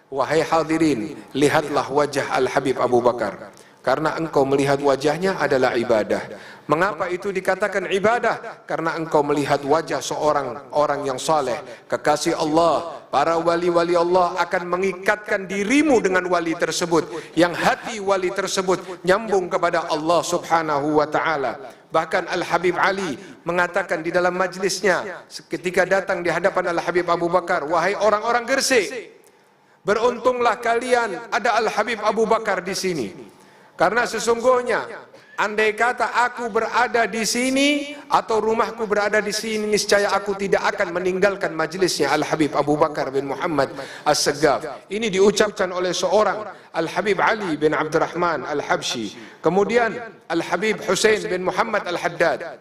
Wahai hadirin, lihatlah wajah Al-Habib Abu Bakar, karena engkau melihat wajahnya adalah ibadah. Mengapa itu dikatakan ibadah? Karena engkau melihat wajah seorang orang yang saleh, kekasih Allah. Para wali-wali Allah akan mengikatkan dirimu dengan wali tersebut, yang hati wali tersebut nyambung kepada Allah Subhanahu wa ta'ala. Bahkan Al-Habib Ali mengatakan di dalam majlisnya ketika datang di hadapan Al-Habib Abu Bakar, wahai orang-orang Gresik, beruntunglah kalian ada Al-Habib Abu Bakar di sini. Karena sesungguhnya andai kata aku berada di sini atau rumahku berada di sini, niscaya aku tidak akan meninggalkan majelisnya Al-Habib Abu Bakar bin Muhammad As-Saggaf. Ini diucapkan oleh seorang Al-Habib Ali bin Abdurrahman Al-Habsyi. Kemudian Al-Habib Husain bin Muhammad Al-Haddad.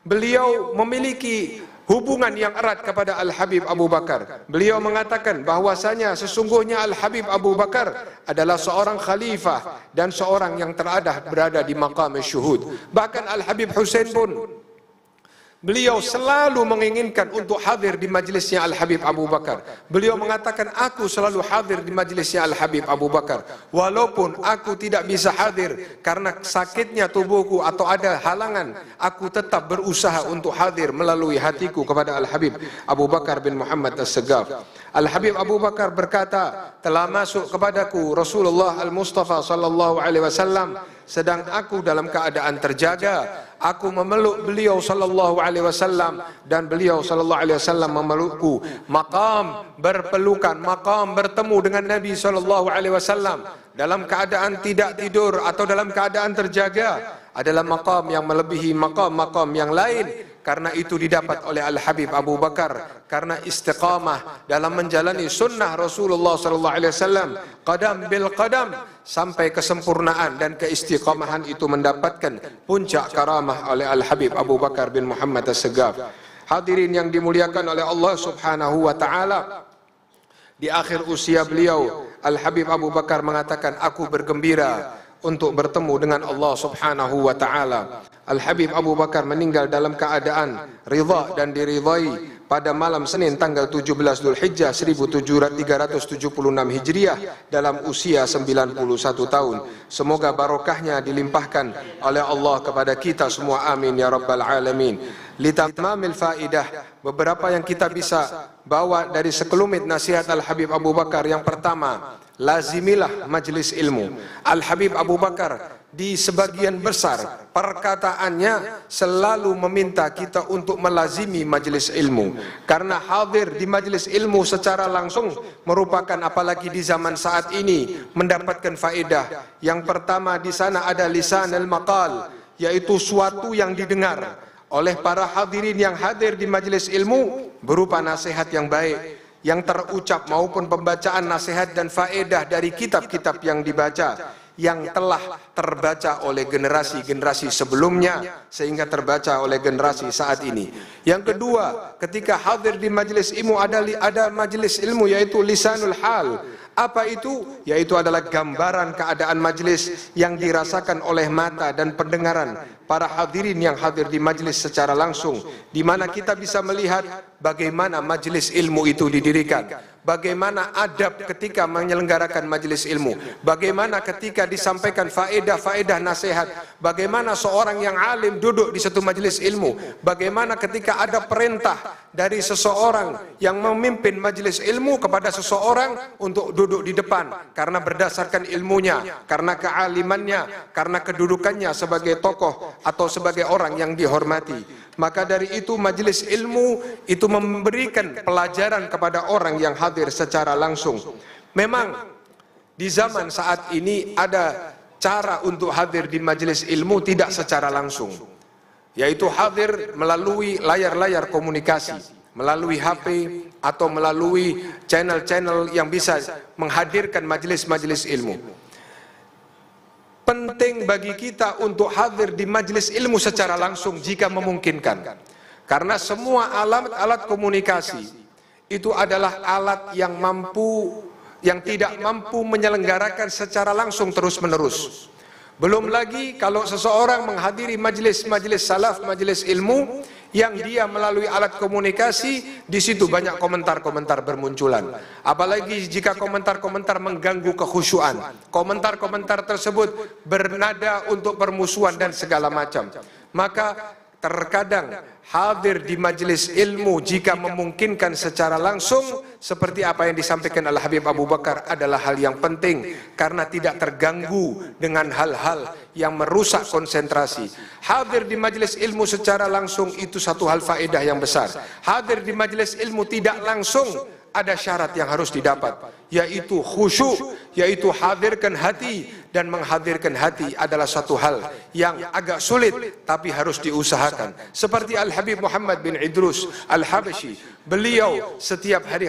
Beliau memiliki hubungan yang erat kepada Al-Habib Abu Bakar. Beliau mengatakan bahwasanya sesungguhnya Al-Habib Abu Bakar adalah seorang khalifah dan seorang yang berada di maqam syuhud. Bahkan Al-Habib Husain pun beliau selalu menginginkan untuk hadir di majlisnya Al-Habib Abu Bakar. Beliau mengatakan, aku selalu hadir di majlisnya Al-Habib Abu Bakar, walaupun aku tidak bisa hadir karena sakitnya tubuhku atau ada halangan, aku tetap berusaha untuk hadir melalui hatiku kepada Al-Habib Abu Bakar bin Muhammad As-Saggaf. Al-Habib Abu Bakar berkata, telah masuk kepadaku Rasulullah Al-Mustafa sallallahu alaihi wasallam sedang aku dalam keadaan terjaga. Aku memeluk beliau sallallahu alaihi wasallam dan beliau sallallahu alaihi wasallam memelukku. Maqam berpelukan, maqam bertemu dengan Nabi sallallahu alaihi wasallam dalam keadaan tidak tidur atau dalam keadaan terjaga adalah maqam yang melebihi maqam-maqam yang lain. Karena itu didapat oleh Al-Habib Abu Bakar karena istiqamah dalam menjalani sunnah Rasulullah sallallahu alaihi wasallam qadam bil qadam sampai kesempurnaan, dan keistiqamahan itu mendapatkan puncak karamah oleh Al-Habib Abu Bakar bin Muhammad As-Saggaf. Hadirin yang dimuliakan oleh Allah Subhanahu wa taala, di akhir usia beliau Al-Habib Abu Bakar mengatakan, aku bergembira untuk bertemu dengan Allah Subhanahu wa taala. Al-Habib Abu Bakar meninggal dalam keadaan ridha dan diridhai pada malam Senin tanggal 17 Dzulhijjah 1376 Hijriah dalam usia 91 tahun. Semoga barokahnya dilimpahkan oleh Allah kepada kita semua, amin ya rabbal alamin. Litamamil faidah, beberapa yang kita bisa bawa dari sekelumit nasihat Al-Habib Abu Bakar. Yang pertama, lazimilah majlis ilmu. Al-Habib Abu Bakar di sebagian besar perkataannya selalu meminta kita untuk melazimi majlis ilmu, karena hadir di majlis ilmu secara langsung merupakan, apalagi di zaman saat ini, mendapatkan faedah. Yang pertama, di sana ada lisan al-maqal, yaitu suatu yang didengar oleh para hadirin yang hadir di majlis ilmu berupa nasihat yang baik yang terucap maupun pembacaan nasihat dan faedah dari kitab-kitab yang dibaca, yang telah terbaca oleh generasi-generasi sebelumnya sehingga terbaca oleh generasi saat ini. Yang kedua, ketika hadir di majlis ilmu ada majlis ilmu yaitu lisanul hal. Apa itu? Yaitu adalah gambaran keadaan majlis yang dirasakan oleh mata dan pendengaran para hadirin yang hadir di majlis secara langsung, di mana kita bisa melihat bagaimana majlis ilmu itu didirikan, bagaimana adab ketika menyelenggarakan majlis ilmu, bagaimana ketika disampaikan faedah-faedah nasihat, bagaimana seorang yang alim duduk di satu majlis ilmu, bagaimana ketika ada perintah dari seseorang yang memimpin majlis ilmu kepada seseorang untuk duduk di depan karena berdasarkan ilmunya, karena kealimannya, karena kedudukannya sebagai tokoh atau sebagai orang yang dihormati. Maka dari itu majlis ilmu itu memberikan pelajaran kepada orang yang hadir secara langsung. Memang di zaman saat ini ada cara untuk hadir di majlis ilmu tidak secara langsung, yaitu hadir melalui layar-layar komunikasi, melalui HP atau melalui channel-channel yang bisa menghadirkan majelis-majelis ilmu. Penting bagi kita untuk hadir di majelis ilmu secara langsung jika memungkinkan, karena semua alat-alat komunikasi itu adalah alat yang tidak mampu menyelenggarakan secara langsung terus-menerus. Belum lagi kalau seseorang menghadiri majelis salaf, majelis ilmu, yang dia melalui alat komunikasi, di situ banyak komentar-komentar bermunculan. Apalagi jika komentar-komentar mengganggu kekhusyuan, komentar-komentar tersebut bernada untuk permusuhan dan segala macam. Maka terkadang hadir di majelis ilmu jika memungkinkan secara langsung seperti apa yang disampaikan oleh Habib Abu Bakar adalah hal yang penting karena tidak terganggu dengan hal-hal yang merusak konsentrasi. Hadir di majelis ilmu secara langsung itu satu hal faedah yang besar. Hadir di majelis ilmu tidak langsung ada syarat yang harus didapat, yaitu khusyuk, yaitu hadirkan hati, dan menghadirkan hati adalah satu hal yang agak sulit tapi harus diusahakan. Seperti Al-Habib Muhammad bin Idrus Al-Habasyi, beliau setiap hari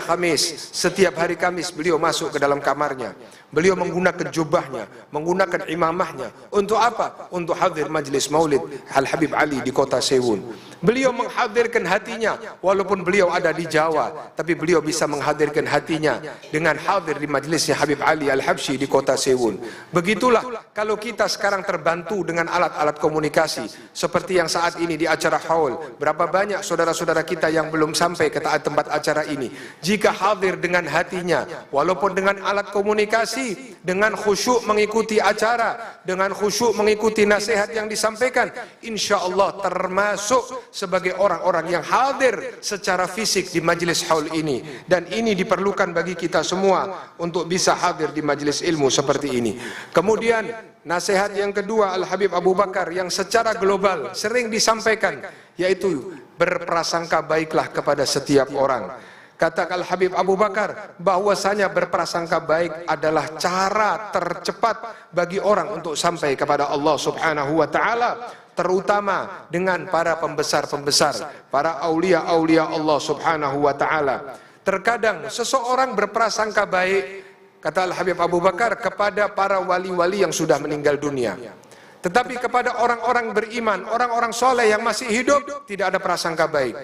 Kamis beliau masuk ke dalam kamarnya, beliau menggunakan jubahnya, menggunakan imamahnya. Untuk apa? Untuk hadir majlis maulid Al-Habib Ali di kota Sewun. Beliau menghadirkan hatinya, walaupun beliau ada di Jawa, tapi beliau bisa menghadirkan hatinya dengan hadir di majlisnya Habib Ali Al-Habsyi di kota Sewun. Begitulah kalau kita sekarang terbantu dengan alat-alat komunikasi seperti yang saat ini di acara haul. Berapa banyak saudara-saudara kita yang belum sampai ke tempat acara ini. Jika hadir dengan hatinya, walaupun dengan alat komunikasi, dengan khusyuk mengikuti acara, dengan khusyuk mengikuti nasihat yang disampaikan, insya Allah termasuk sebagai orang-orang yang hadir secara fisik di majelis haul ini. Dan ini diperlukan bagi kita semua untuk bisa hadir di majelis ilmu seperti ini. Kemudian nasihat yang kedua Al-Habib Abu Bakar yang secara global sering disampaikan, yaitu berprasangka baiklah kepada setiap orang. Kata Al-Habib Abu Bakar bahwasanya berprasangka baik adalah cara tercepat bagi orang untuk sampai kepada Allah Subhanahu wa taala, terutama dengan para pembesar-pembesar, para aulia-aulia Allah Subhanahu wa taala. Terkadang seseorang berprasangka baik, kata Al-Habib Abu Bakar, kepada para wali-wali yang sudah meninggal dunia. Tetapi kepada orang-orang beriman, orang-orang soleh yang masih hidup, tidak ada prasangka baik.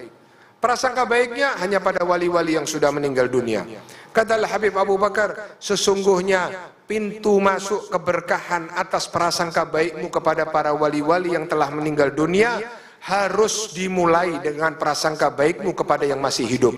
Prasangka baiknya hanya pada wali-wali yang sudah meninggal dunia. Kata Al-Habib Abu Bakar, sesungguhnya pintu masuk keberkahan atas prasangka baikmu kepada para wali-wali yang telah meninggal dunia harus dimulai dengan prasangka baikmu kepada yang masih hidup.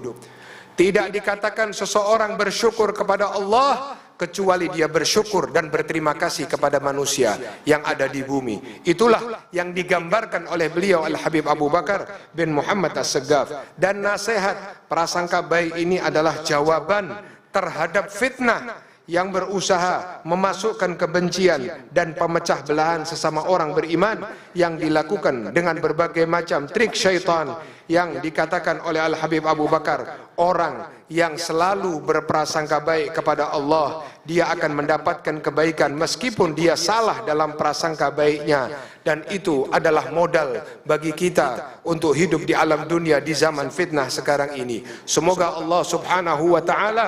Tidak dikatakan seseorang bersyukur kepada Allah kecuali dia bersyukur dan berterima kasih kepada manusia yang ada di bumi. Itulah yang digambarkan oleh beliau Al-Habib Abu Bakar bin Muhammad As-Segaf. Dan nasihat prasangka baik ini adalah jawaban terhadap fitnah yang berusaha memasukkan kebencian dan pemecah belahan sesama orang beriman yang dilakukan dengan berbagai macam trik syaitan. Yang dikatakan oleh Al-Habib Abu Bakar, orang yang selalu berprasangka baik kepada Allah, dia akan mendapatkan kebaikan meskipun dia salah dalam prasangka baiknya. Dan itu adalah modal bagi kita untuk hidup di alam dunia di zaman fitnah sekarang ini. Semoga Allah Subhanahu wa taala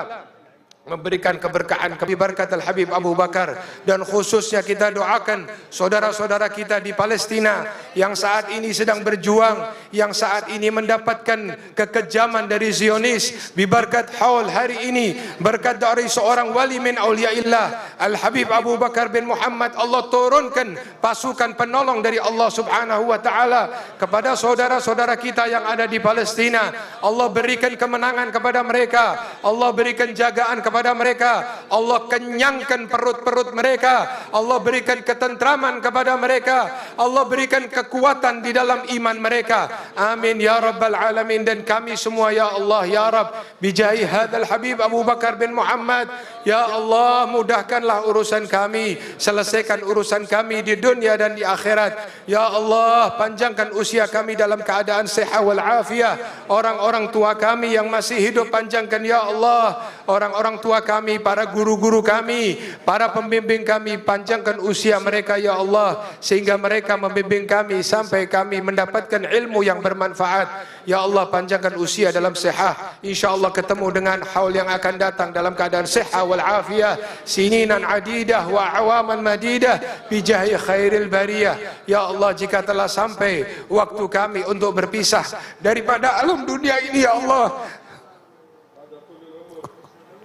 memberikan keberkahan berkat Al-Habib Abu Bakar. Dan khususnya kita doakan saudara-saudara kita di Palestina yang saat ini sedang berjuang, yang saat ini mendapatkan kekejaman dari Zionis. Biberkat haul hari ini, berkat dari seorang wali min auliyaillah Al-Habib Abu Bakar bin Muhammad, Allah turunkan pasukan penolong dari Allah Subhanahu wa taala kepada saudara-saudara kita yang ada di Palestina. Allah berikan kemenangan kepada mereka, Allah berikan jagaan kepada mereka, Allah kenyangkan perut-perut mereka, Allah berikan ketentraman kepada mereka, Allah berikan kekuatan di dalam iman mereka. Amin ya rabbal alamin. Dan kami semua ya Allah ya Rabb, bijahi hadzal Habib Abu Bakar bin Muhammad, ya Allah mudahkanlah urusan kami, selesaikan urusan kami di dunia dan di akhirat. Ya Allah panjangkan usia kami dalam keadaan sehat wal afiyah. Orang-orang tua kami yang masih hidup panjangkan ya Allah. Orang-orang tua kami, para guru-guru kami, para pembimbing kami, panjangkan usia mereka ya Allah, sehingga mereka membimbing kami sampai kami mendapatkan ilmu yang bermanfaat. Ya Allah panjangkan usia dalam sehat, insyaallah ketemu dengan haul yang akan datang dalam keadaan sehat wal afiyah, sininan adidah wa awaman madidah bijahi khairil bariyah. Ya Allah jika telah sampai waktu kami untuk berpisah daripada alam dunia ini ya Allah,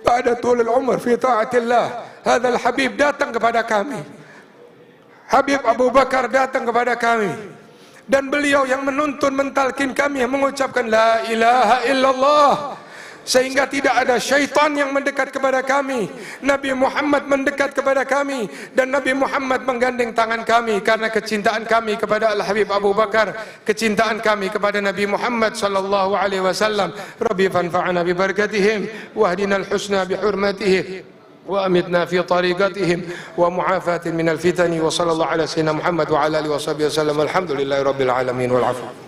pada tulul umur fi ta'atillah, hadzal Habib datang kepada kami, Habib Abu Bakar datang kepada kami, Dan beliau yang menuntun, mentalkin kami, yang mengucapkan la ilaha illallah, sehingga tidak ada syaitan yang mendekat kepada kami. Nabi Muhammad mendekat kepada kami, dan Nabi Muhammad menggandeng tangan kami karena kecintaan kami kepada Al-Habib Abu Bakar, kecintaan kami kepada Nabi Muhammad sallallahu alaihi wasallam. Rabbi fanfa'na bi barakatihim wahdina al-husna bi hurmatihim wa amitna fi tariqatihim wa mu'afatin minal fitani wa sallallahu ala sayyidina Muhammad wa ala alihi wa sahbihi wasallam. Alhamdulillahi rabbil alamin wal 'afwa.